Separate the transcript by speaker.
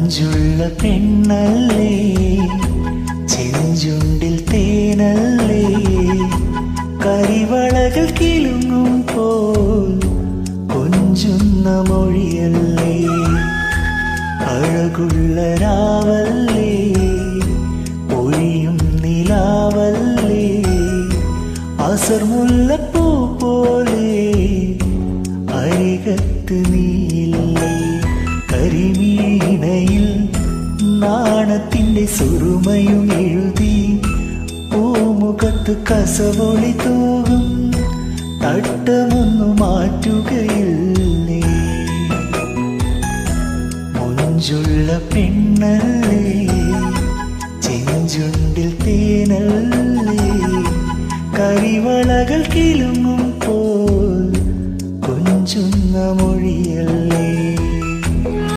Speaker 1: മൊഞ്ചുള്ള പെണ്ണല്ലേ, ചെഞ്ചുണ്ടിൽ തേനല്ലേ, കരിവളകൾ കിലുങ്ങും പോൽ കൊഞ്ചുന്ന മൊഴിയല്ലേ, അഴകുള്ള രാവല്ലേ, ഒഴിയും നിലാവല്ലേ, അസർമുല്ലപ്പൂ പോലെ അരികത്ത് നീയില്ലേ, കരിമീണയിൽ നാണത്തിന്റെ സുറുമയും എഴുതി പൂമുഖത്ത് കസവൊളി തൂകും തട്ടമൊന്നു മാറ്റുകയില്ലേ, മൊഞ്ചുള്ള പെണ്ണല്ലേ, ചെഞ്ചുണ്ടിൽ തേനല്ലേ, കരിവളകൾ കിലുങ്ങും പോൽ കൊഞ്ചുന്ന മൊഴിയല്ലേ.